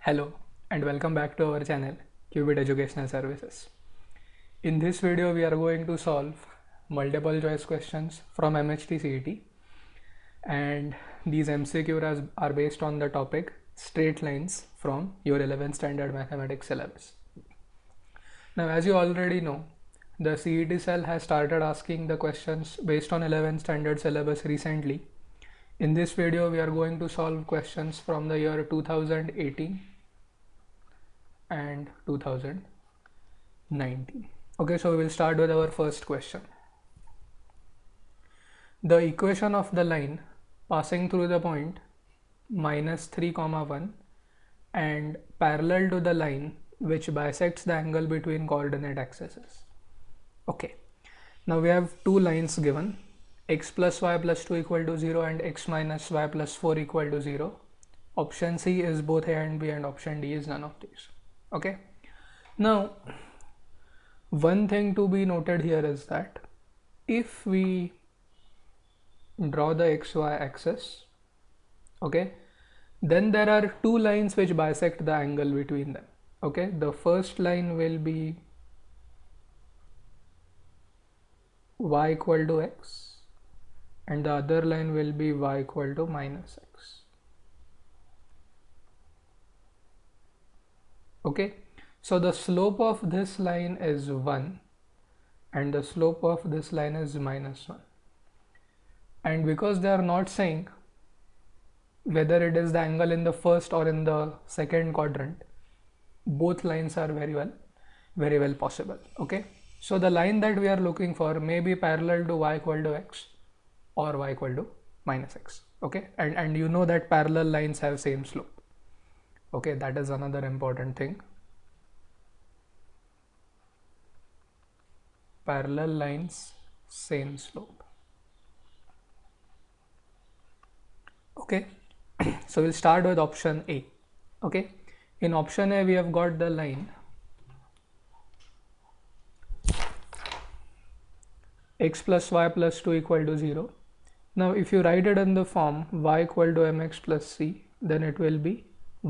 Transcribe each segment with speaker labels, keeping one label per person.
Speaker 1: Hello and welcome back to our channel Qubit Educational Services. In this video we are going to solve multiple choice questions from MHT CET, and these MCQs are based on the topic straight lines from your 11th standard mathematics syllabus. Now, as you already know, the CET cell has started asking the questions based on 11th standard syllabus recently. In this video we are going to solve questions from the year 2018 and 2019. Okay, so we will start with our first question. The equation of the line passing through the point -3, 1 and parallel to the line which bisects the angle between coordinate axes. Okay, now we have two lines given, x plus y plus 2 equal to 0 and x minus y plus 4 equal to 0. Option C is both A and B and option D is none of these. Okay, now one thing to be noted here is that if we draw the xy axis, okay, then there are two lines which bisect the angle between them. Okay, the first line will be y equal to x and the other line will be y equal to minus x. Okay, so the slope of this line is 1 and the slope of this line is -1, and because they are not saying whether it is the angle in the first or in the second quadrant, both lines are very well possible. Okay, so the line that we are looking for may be parallel to y equal to x or y equal to minus x. Okay, and you know that parallel lines have same slope. Okay, that is another important thing. Parallel lines, same slope. Okay, so we'll start with option A. Okay, in option A we have got the line x plus y plus 2 equal to 0. Now if you write it in the form y equal to mx plus c, then it will be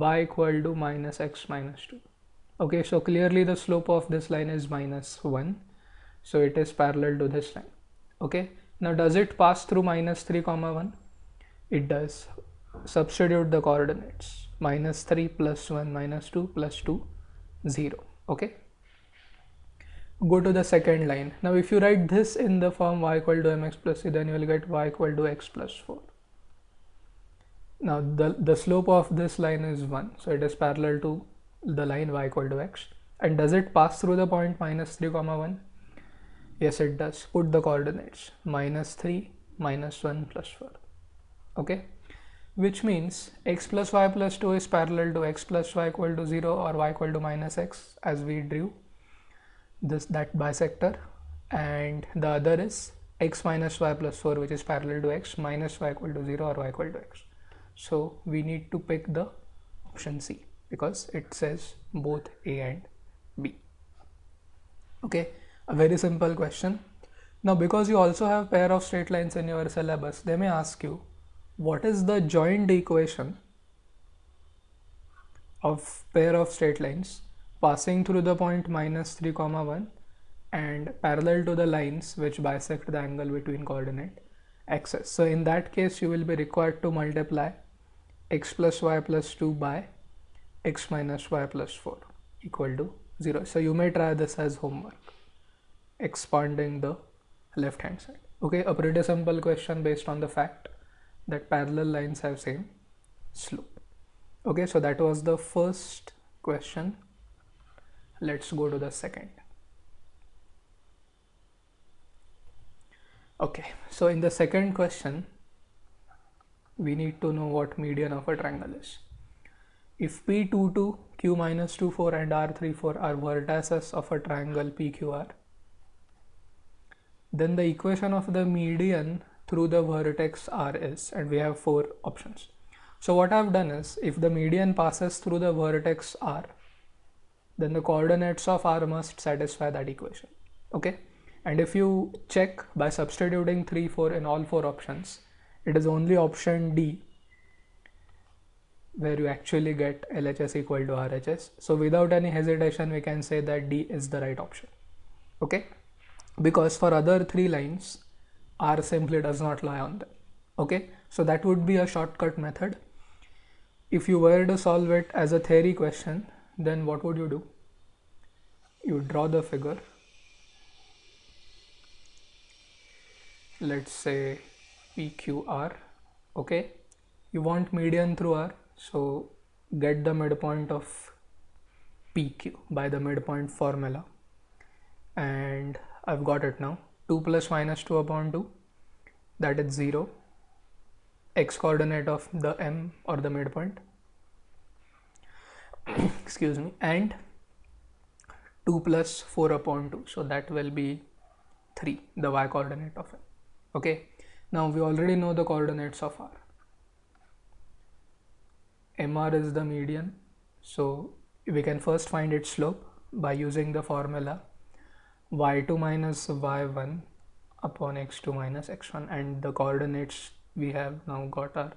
Speaker 1: y equal to minus x minus 2. Okay, so clearly the slope of this line is -1, so it is parallel to this line. Okay, now does it pass through -3, 1? It does. Substitute the coordinates, -3 plus 1 minus 2 plus 2 0. Okay, go to the second line. Now if you write this in the form y equal to mx plus c, then you will get y equal to x plus 4. Now the slope of this line is 1, so it is parallel to the line y equal to x. And does it pass through the point -3, 1? Yes, it does. Put the coordinates, -3 -1 plus 4. Okay, which means x plus y plus 2 is parallel to x plus y equal to 0 or y equal to minus x, as we drew that bisector, and the other is x minus y plus 4, which is parallel to x minus y equal to 0 or y equal to x. So we need to pick the option C because it says both A and B. Okay, a very simple question. Now because you also have pair of straight lines in your syllabus, they may ask you what is the joint equation of pair of straight lines passing through the point -3, 1 and parallel to the lines which bisect the angle between coordinate axes. So in that case you will be required to multiply x plus y plus 2 by x minus y plus 4 equal to 0. So you may try this as homework, expanding the left hand side. Okay, a pretty simple question based on the fact that parallel lines have same slope. Okay, so that was the first question. Let's go to the second. Okay, so in the second question we need to know what median of a triangle is. If P22, Q minus 24 and R34 are vertices of a triangle PQR, then the equation of the median through the vertex R is, and we have 4 options. So what I've done is, if the median passes through the vertex R, then the coordinates of R must satisfy that equation. Okay, and if you check by substituting 3, 4 in all 4 options, it is only option D where you actually get LHS equal to RHS. So without any hesitation, we can say that D is the right option. Okay, because for other three lines, R simply does not lie on them. Okay, so that would be a shortcut method. If you were to solve it as a theory question, then what would you do? You draw the figure. Let's say PQR. Okay, you want median through R, so get the midpoint of PQ by the midpoint formula, and I've got it now. 2 plus minus 2 upon 2, that is 0. X coordinate of the M or the midpoint excuse me, and 2 plus 4 upon 2, so that will be 3, the Y coordinate of M. Okay, now we already know the coordinates of R. MR is the median, so we can first find its slope by using the formula y2 minus y1 upon x2 minus x1, and the coordinates we have now got are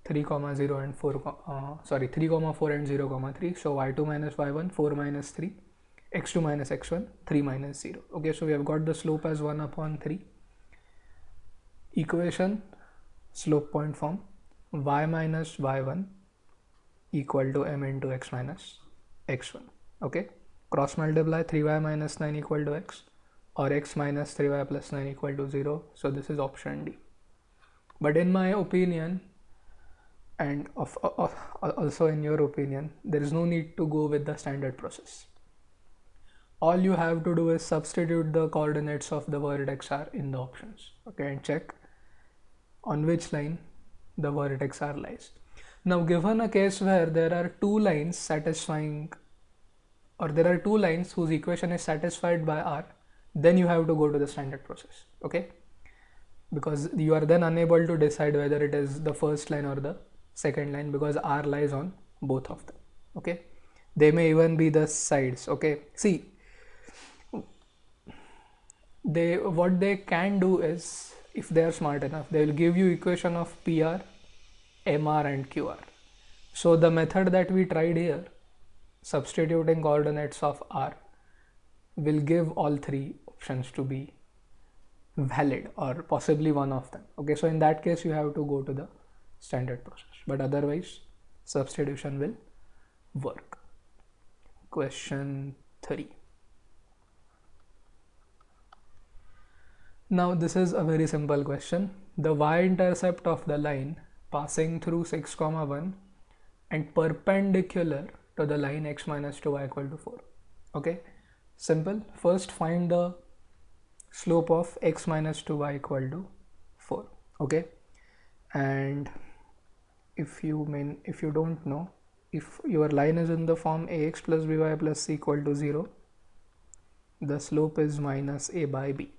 Speaker 1: 3, 0 and 4, 3, 4 and 0, 3. So y2 minus y1, 4 minus 3, x2 minus x1, 3 minus 0. Okay, so we have got the slope as 1 upon 3. Equation, slope point form, y minus y1 equal to m into x minus x1. Okay, cross multiply, 3y minus 9 equal to x, or x minus 3y plus 9 equal to 0. So this is option D. But in my opinion, and also in your opinion, there is no need to go with the standard process. All you have to do is substitute the coordinates of the vertex R in the options. Okay, and check on which line the vertex R lies. Now, given a case where there are two lines satisfying, or there are two lines whose equation is satisfied by R, then you have to go to the standard process. Okay, because you are then unable to decide whether it is the first line or the second line, because R lies on both of them. Okay, they may even be the sides. Okay, see, what they can do is, if they are smart enough, they will give you equation of PR, MR and QR. So the method that we tried here, substituting coordinates of R, will give all three options to be valid, or possibly one of them. Okay, so in that case you have to go to the standard process, but otherwise substitution will work. Question 3. Now this is a very simple question. The y-intercept of the line passing through 6, 1 and perpendicular to the line x minus 2y equal to 4. Okay, simple. First find the slope of x minus 2y equal to 4. Okay, and if you don't know, if your line is in the form ax plus by plus c equal to 0, the slope is minus a by b.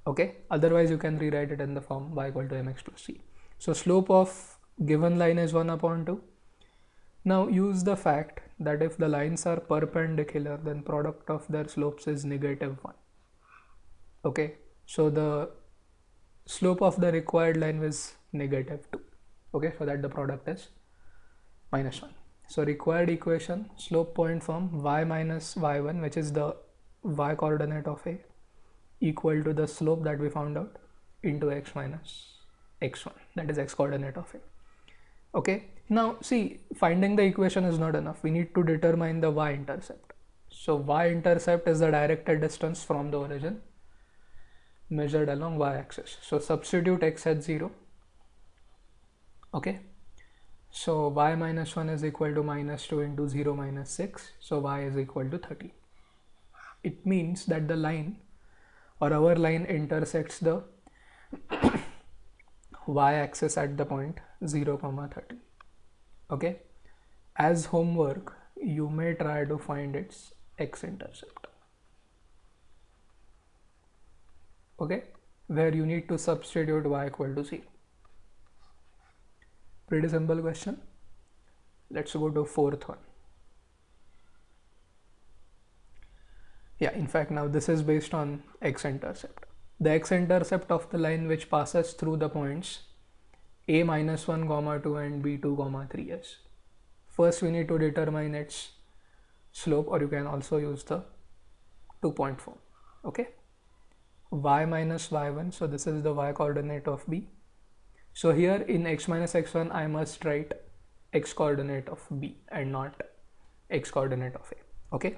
Speaker 1: Okay, otherwise you can rewrite it in the form y equal to mx plus c. So slope of given line is 1 upon 2. Now use the fact that if the lines are perpendicular, then product of their slopes is negative 1. Okay, so the slope of the required line is negative 2. Okay, so that the product is minus 1. So required equation, slope point form y minus y1, which is the y coordinate of a, equal to the slope that we found out into x minus x1, that is x coordinate of a. Okay, now see, finding the equation is not enough. We need to determine the y-intercept. So y-intercept is the directed distance from the origin measured along y-axis. So substitute x at 0. Okay, so y minus 1 is equal to minus 2 into 0 minus 6. So y is equal to 30. It means that the line, or our line, intersects the y-axis at the point 0, 30. Okay, as homework you may try to find its x-intercept. Okay, where you need to substitute y equal to 0. Pretty simple question. Let's go to fourth one. Yeah, in fact now this is based on x-intercept. The x-intercept of the line which passes through the points a minus 1, 2 and b2, 3 is. First we need to determine its slope, or you can also use the 2-point form. Okay, y minus y1, so this is the y coordinate of b. So here in x minus x1 I must write x coordinate of b and not x coordinate of a. Okay,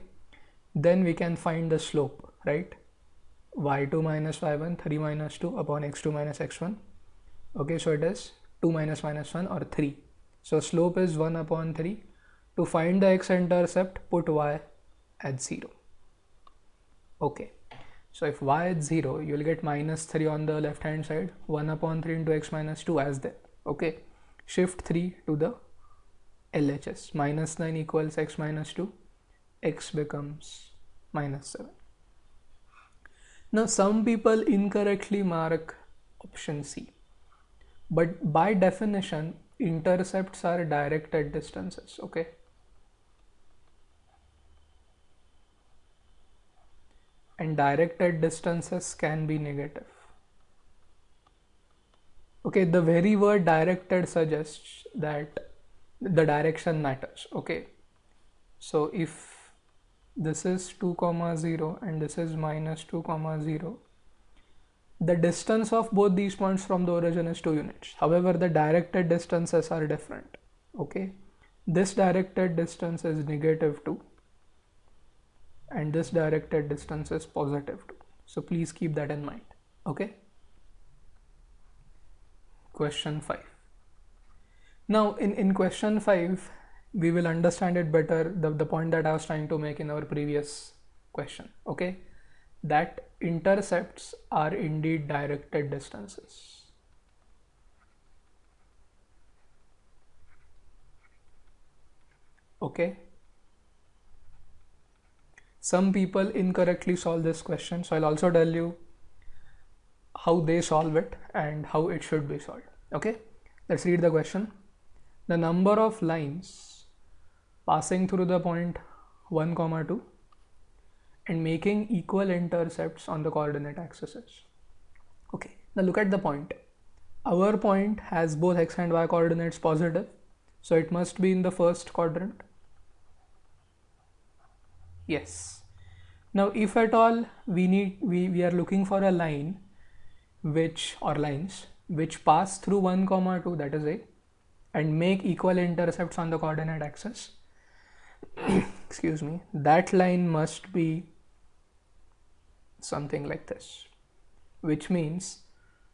Speaker 1: then we can find the slope, right? y2 minus y1, 3 minus 2 upon x2 minus x1. Okay, so it is 2 minus minus 1 or 3. So slope is 1 upon 3. To find the x-intercept, put y at 0. Okay, so if y is 0, you will get minus 3 on the left hand side, 1 upon 3 into x minus 2 as there. Okay, shift 3 to the LHS, minus 9 equals x minus 2, x becomes minus 7. Now some people incorrectly mark option C, but by definition intercepts are directed distances. Okay, and directed distances can be negative. Okay, the very word directed suggests that the direction matters. Okay, so if this is 2 comma 0 and this is minus 2 comma 0, the distance of both these points from the origin is 2 units. However, the directed distances are different. Okay, this directed distance is negative 2 and this directed distance is positive 2. So please keep that in mind. Okay, question 5. Now in question 5 we will understand it better, the point that I was trying to make in our previous question. Okay, that intercepts are indeed directed distances. Okay, some people incorrectly solve this question, so I'll also tell you how they solve it and how it should be solved. Okay, let's read the question. The number of lines passing through the point 1 comma 2 and making equal intercepts on the coordinate axes. Okay, now look at the point. Our point has both x and y coordinates positive, so it must be in the first quadrant. Yes. Now if at all we are looking for a line lines which pass through 1 comma 2, that is A, and make equal intercepts on the coordinate axis, excuse me, that line must be something like this, which means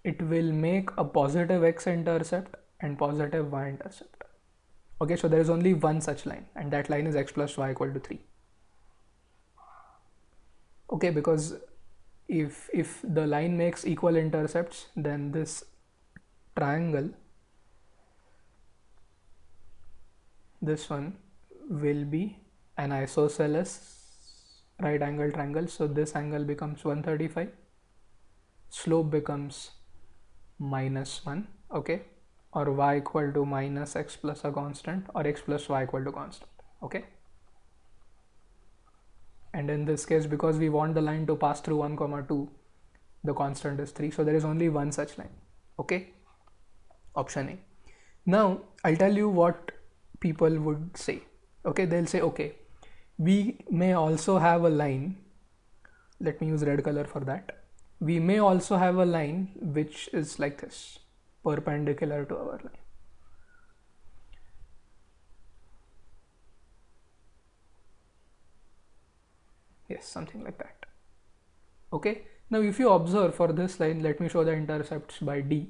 Speaker 1: it will make a positive x-intercept and positive y-intercept. Okay, so there is only one such line, and that line is x plus y equal to 3. Okay, because if the line makes equal intercepts, then this triangle, this one, will be an isosceles right angle triangle. So this angle becomes 135, slope becomes minus 1. Okay, or y equal to minus x plus a constant, or x plus y equal to constant. Okay, and in this case, because we want the line to pass through 1 comma 2, the constant is 3, so there is only one such line. Okay, option A. Now I'll tell you what people would say. Okay, they'll say, okay, we may also have a line, let me use red color for that, we may also have a line which is like this, perpendicular to our line. Yes, something like that. Okay, now if you observe for this line, let me show the intercepts by D.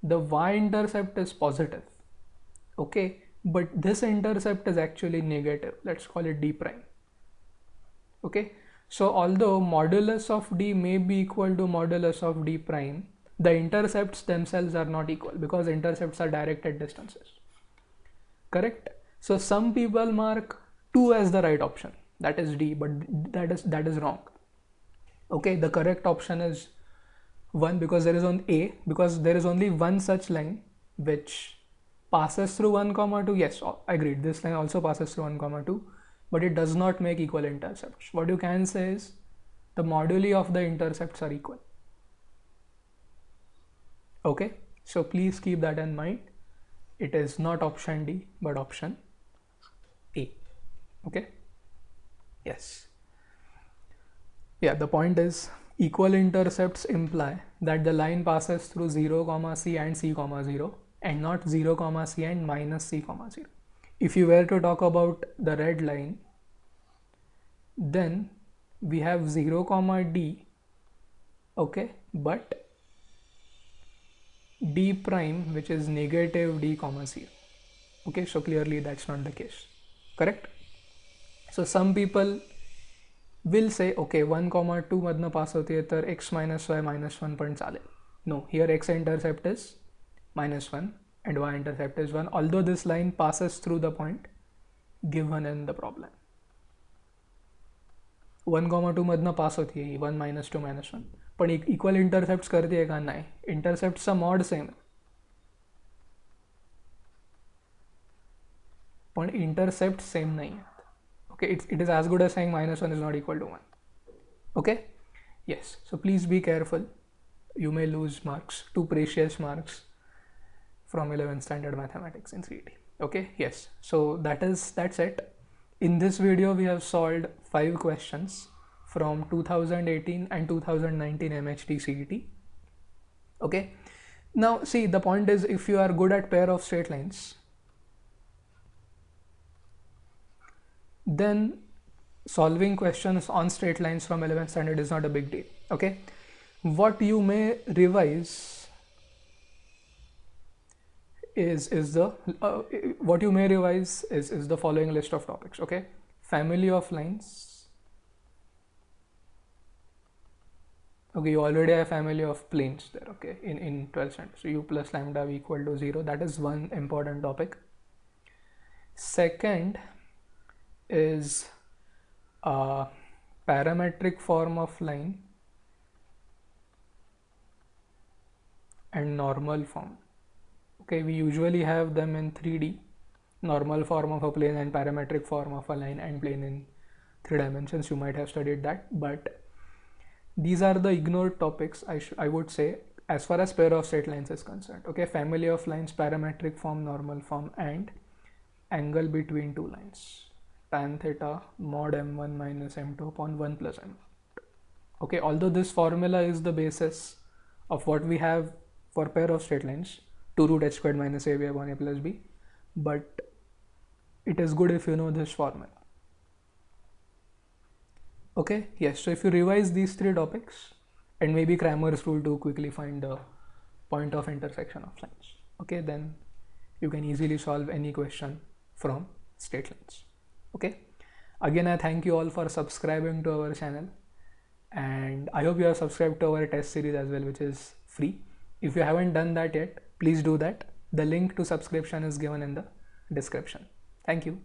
Speaker 1: The y-intercept is positive. Okay, but this intercept is actually negative. Let's call it D prime. Okay, so although modulus of D may be equal to modulus of D prime, the intercepts themselves are not equal because intercepts are directed distances. Correct? So some people mark 2 as the right option, that is D, but that is wrong. Okay, the correct option is 1, because there is only one such line which passes through 1 comma 2. Yes, I agreed, this line also passes through 1 comma 2, but it does not make equal intercepts. What you can say is the moduli of the intercepts are equal. Okay, so please keep that in mind. It is not option D but option Okay, yes. Yeah, the point is equal intercepts imply that the line passes through 0 comma c and c comma 0 and not 0 comma c and minus c comma 0. If you were to talk about the red line, then we have 0 comma d, okay, but d prime which is negative d comma 0. Okay, so clearly that's not the case, correct? So some people will say, okay, 1 comma 2 मधनं पास होती है तर x minus y minus 1 पण चालेल. No, here x intercept is minus 1 and y intercept is 1, although this line passes through the point given in the problem. 1 comma 2 मधनं पास होती है 1 minus 2 minus 1, पण इक्वल इंटरसेप्ट करते है का? नाही. इंटरसेप्टचा मॉड सेम आहे पण इंटरसेप्ट सेम नाही आहे. Okay, it is as good as saying minus 1 is not equal to 1. Okay, yes, so please be careful, you may lose marks, 2 precious marks from 11th standard mathematics in CET. Okay, yes, so that's it. In this video we have solved 5 questions from 2018 and 2019 MHT CET. Okay, now see, the point is, if you are good at pair of straight lines, then solving questions on straight lines from 11th standard is not a big deal. Okay, what you may revise is the following list of topics. Okay, family of lines. Okay, you already have family of planes there. Okay, in 12th standard, so u plus lambda v equal to 0, that is one important topic. Second is a parametric form of line and normal form. Okay, we usually have them in 3D, normal form of a plane and parametric form of a line and plane in 3 dimensions. You might have studied that, but these are the ignored topics, I would say, as far as pair of straight lines is concerned. Okay, family of lines, parametric form, normal form, and angle between two lines, tan theta mod m1 minus m2 upon 1 plus m. Okay, although this formula is the basis of what we have for pair of straight lines, 2 root h squared minus ab upon a plus b, but it is good if you know this formula. Okay, yes, so if you revise these 3 topics and maybe Cramer's rule to quickly find the point of intersection of lines, okay, then you can easily solve any question from straight lines. Okay, again I thank you all for subscribing to our channel, and I hope you have subscribed to our test series as well, which is free. If you haven't done that yet, please do that. The link to subscription is given in the description. Thank you.